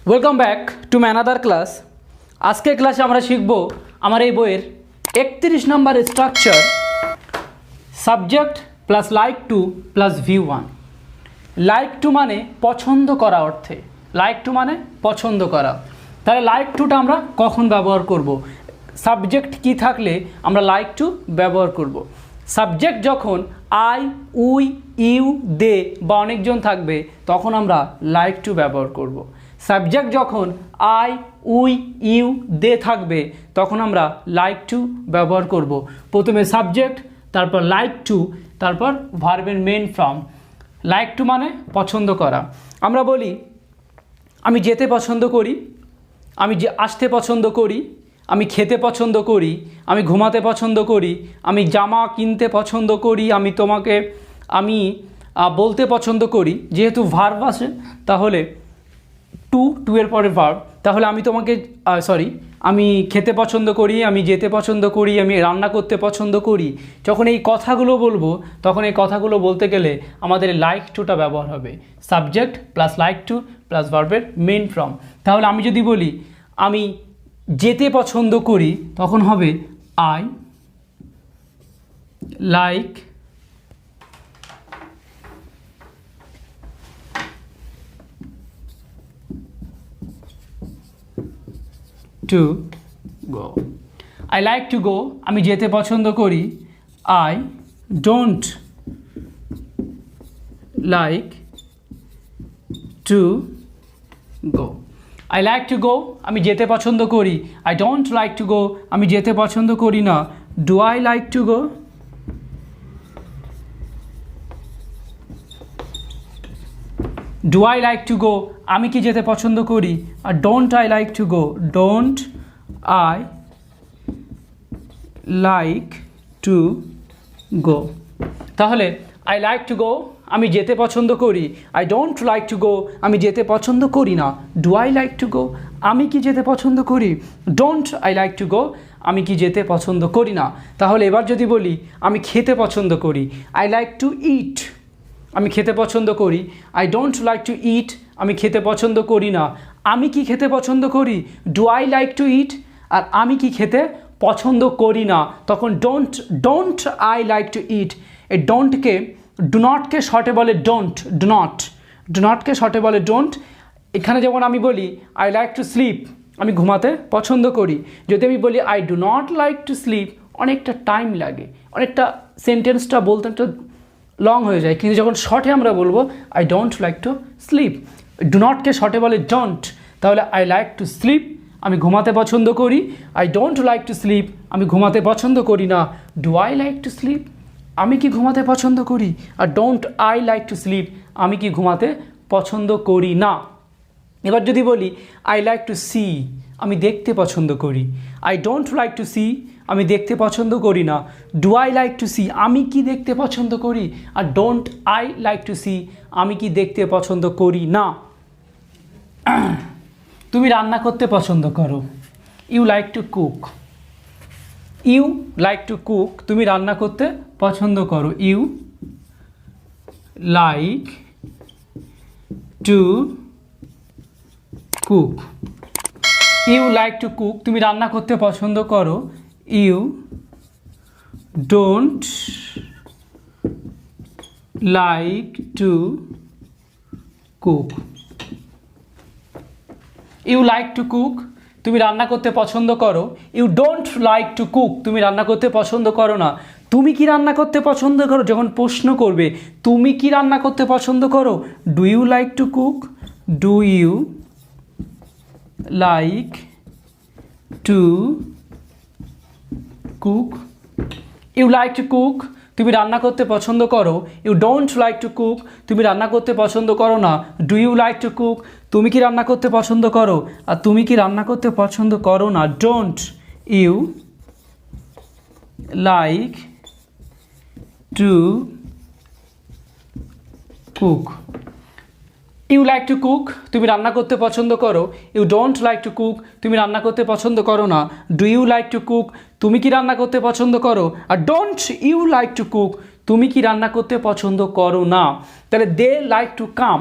Welcome back to my another class. আজকের ক্লাসে আমরা শিখব আমার এই বইয়ের 31 নম্বর structure, subject plus like to plus V one. Like to মানে পছন্দ করা অর্থে, লাইক টু মানে পছন্দ করা। তাহলে লাইক টুটা আমরা কখন ব্যবহার করব? সাবজেক্ট কি থাকলে আমরা লাইক টু ব্যবহার করব? সাবজেক্ট যখন আই, উই, ইউ, দে বা অনেকজন থাকবে তখন আমরা লাইক টু ব্যবহার করব। সাবজেক্ট যখন আই, উই, ইউ, দে থাকবে তখন আমরা লাইক টু ব্যবহার করব। প্রথমে সাবজেক্ট, তারপর লাইক টু, তারপর ভার্বের মেন ফর্ম। লাইক টু মানে পছন্দ করা। আমরা বলি আমি যেতে পছন্দ করি, আমি আসতে পছন্দ করি, আমি খেতে পছন্দ করি, আমি ঘুমাতে পছন্দ করি, আমি জামা কিনতে পছন্দ করি, আমি বলতে পছন্দ করি। যেহেতু ভার্ব আছে তাহলে টু এর পরে ভার্ব, তাহলে আমি খেতে পছন্দ করি, আমি যেতে পছন্দ করি, আমি রান্না করতে পছন্দ করি। যখন এই কথাগুলো বলবো তখন এই কথাগুলো বলতে গেলে আমাদের লাইক টুটা ব্যবহার হবে। Subject plus like to plus ভার্বের মেন ফর্ম। তাহলে আমি যদি বলি আমি যেতে পছন্দ করি তখন হবে I like to go. I like to go, আমি যেতে পছন্দ করি। I don't like to go. I like to go, আমি যেতে পছন্দ করি। I don't like to go, আমি যেতে পছন্দ করি না। Do I like to go? Do I like to go, আমি কি যেতে পছন্দ করি? আর don't I like to go? Don't I like to go. তাহলে আই লাইক টু গো, আমি যেতে পছন্দ করি। I don't like to go, আমি যেতে পছন্দ করি না। Do I like to go, আমি কি যেতে পছন্দ করি? Don't I like to go, আমি কি যেতে পছন্দ করি না। তাহলে এবার যদি বলি আমি খেতে পছন্দ করি, আই লাইক টু ইট, আমি খেতে পছন্দ করি। আই ডোন্ট লাইক টু ইট, আমি খেতে পছন্দ করি না। আমি কি খেতে পছন্দ করি? ডু আই লাইক টু ইট। আর আমি কি খেতে পছন্দ করি না তখন ডোন্ট আই লাইক টু ইট। এই ডোন্টকে ডু নটকে শর্টে বলে ডোন্ট, ডু নটকে শর্টে বলে ডোন্ট। এখানে যেমন আমি বলি আই লাইক টু স্লিপ, আমি ঘুমাতে পছন্দ করি। যদি আমি বলি I do not like to slip, অনেকটা টাইম লাগে, অনেকটা সেন্টেন্সটা বলতে একটা লং হয়ে যায়। কিন্তু যখন শর্টে আমরা বলবো I don't like to sleep, do নটকে শর্টে বলে ডোন্ট। তাহলে আই লাইক টু স্লিপ, আমি ঘুমাতে পছন্দ করি। I don't like to sleep, আমি ঘুমাতে পছন্দ করি না। Do I like to sleep, আমি কি ঘুমাতে পছন্দ করি? আর don't I like to sleep, আমি কি ঘুমাতে পছন্দ করি না। এবার যদি বলি আই লাইক টু সি, আমি দেখতে পছন্দ করি। I don't like to see, আমি দেখতে পছন্দ করি না। Do I like to see, আমি কি দেখতে পছন্দ করি? আর don't I like to see, আমি কি দেখতে পছন্দ করি না। তুমি রান্না করতে পছন্দ করো, you like to cook. You like to cook, তুমি রান্না করতে পছন্দ করো। You like to cook. You like to cook, তুমি রান্না করতে পছন্দ করো। You don't like to cook. You like to cook, তুমি রান্না করতে পছন্দ করো। You don't like to cook, তুমি রান্না করতে পছন্দ করো না। তুমি কি রান্না করতে পছন্দ করো? যখন প্রশ্ন করবে তুমি কি রান্না করতে পছন্দ করো? Do you like to cook? Do you like to cook? You like to cook, তুমি রান্না করতে পছন্দ করো। You don't like to cook, তুমি রান্না করতে পছন্দ করো না। Do you like to cook, তুমি কি রান্না করতে পছন্দ করো? আর তুমি কি রান্না করতে পছন্দ করো না। Don't you like to cook. You like to cook, তুমি রান্না করতে পছন্দ করো। You don't like to cook, তুমি রান্না করতে পছন্দ করো না। Do you like to cook, তুমি কি রান্না করতে পছন্দ করো? আর don't you like to cook, তুমি কি রান্না করতে পছন্দ করো না। তাহলে দে লাইক টু কাম,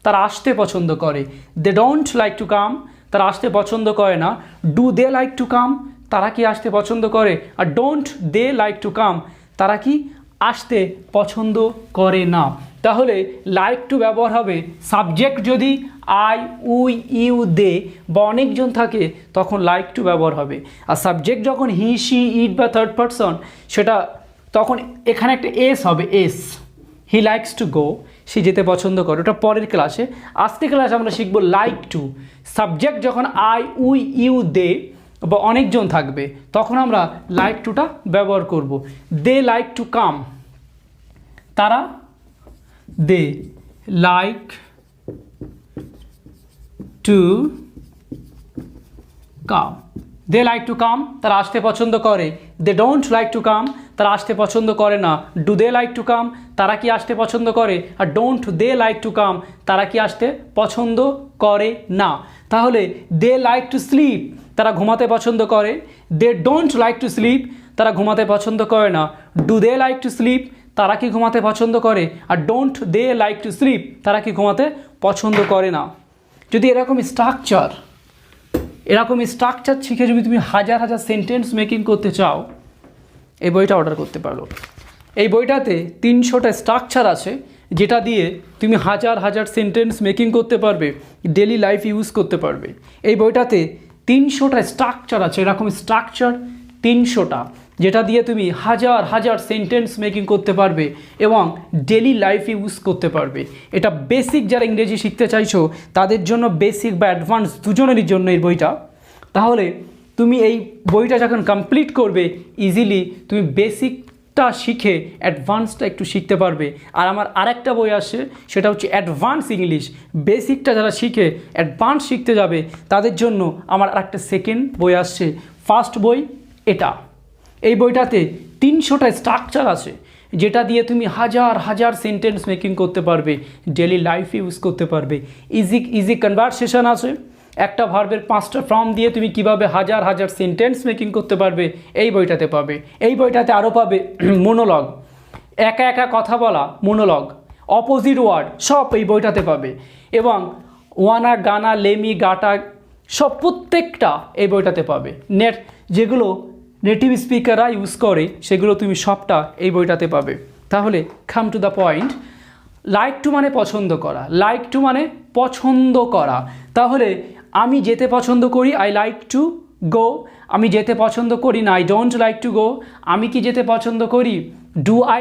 তারা আসতে পছন্দ করে। They don't like to come, তারা আসতে পছন্দ করে না। Do they like to come, তারা কি আসতে পছন্দ করে? আর don't they like to come, তারা কি আসতে পছন্দ করে না। তাহলে লাইক টু ব্যবহার হবে সাবজেক্ট যদি আই, উই, ইউ, দে বা অনেকজন থাকে তখন লাইক টু ব্যবহার হবে। আর সাবজেক্ট যখন হি, শি, ইট বা থার্ড পারসন, সেটা তখন এখানে একটা এস হবে, S. He likes to go, সে যেতে পছন্দ করে, ওটা পরের ক্লাসে। আজকের ক্লাসে আমরা শিখব লাইক টু। সাবজেক্ট যখন আই, উই, ইউ, দে বা অনেকজন থাকবে তখন আমরা লাইক টুটা ব্যবহার করব। দে লাইক টু কাম, তারা they like to come, they like to come, তারা আসতে পছন্দ করে। They don't like to come, তারা আসতে পছন্দ করে না। Do they like to come, তারা কি আসতে পছন্দ করে? আর don't they like to come, তারা কি আসতে পছন্দ করে না। তাহলে দে লাইক টু স্লিপ, তারা ঘুমাতে পছন্দ করে। They don't like to sleep, তারা ঘুমাতে পছন্দ করে না। Do they like to sleep, তারা কি ঘুমাতে পছন্দ করে? আর don't they like to sleep, তারা কি ঘুমাতে পছন্দ করে না। যদি এরকম স্ট্রাকচার শিখে যদি তুমি হাজার হাজার সেন্টেন্স মেকিং করতে চাও, এই বইটা অর্ডার করতে পারো। এই বইটাতে 300টা স্ট্রাকচার আছে, যেটা দিয়ে তুমি হাজার হাজার সেন্টেন্স মেকিং করতে পারবে, ডেলি লাইফ ইউজ করতে পারবে। এই বইটাতে 300টা স্ট্রাকচার আছে, এরকম স্ট্রাকচার 300টা, যেটা দিয়ে তুমি হাজার হাজার সেন্টেন্স মেকিং করতে পারবে এবং ডেলি লাইফ ইউজ করতে পারবে। এটা বেসিক যারা ইংরেজি শিখতে চাইছো তাদের জন্য, বেসিক বা অ্যাডভান্স দুজনেরই জন্য এই বইটা। তাহলে তুমি এই বইটা যখন কমপ্লিট করবে, ইজিলি তুমি বেসিকটা শিখে অ্যাডভান্সটা একটু শিখতে পারবে। আর আমার আরেকটা বই আসছে, সেটা হচ্ছে অ্যাডভান্স ইংলিশ। বেসিকটা যারা শিখে অ্যাডভান্স শিখতে যাবে তাদের জন্য আমার আরেকটা সেকেন্ড বই আসছে। ফার্স্ট বই এটা, এই বইটাতে 300টা স্ট্রাকচার আছে, যেটা দিয়ে তুমি হাজার হাজার সেন্টেন্স মেকিং করতে পারবে, ডেলি লাইফ ইউজ করতে পারবে। ইজি কনভারসেশন আছে, একটা ভার্বের 5টা ফর্ম দিয়ে তুমি কিভাবে হাজার হাজার সেন্টেন্স মেকিং করতে পারবে এই বইটাতে পাবে। এই বইটাতে আরও পাবে মোনোলগ, একা একা কথা বলা মোনোলগ, অপোজিট ওয়ার্ড সব এই বইটাতে পাবে। এবং ওয়ানা, গানা, লেমি, গাটা সব প্রত্যেকটা এই বইটাতে পাবে। যেগুলো নেটিভ স্পিকাররা ইউজ করে সেগুলো তুমি সবটা এই বইটাতে পাবে। তাহলে come to the point. Like to মানে পছন্দ করা, লাইক টু মানে পছন্দ করা। তাহলে আমি যেতে পছন্দ করি, আই লাইক টু গো। আমি যেতে পছন্দ করি না, I don't like to go. আমি কি যেতে পছন্দ করি? Do I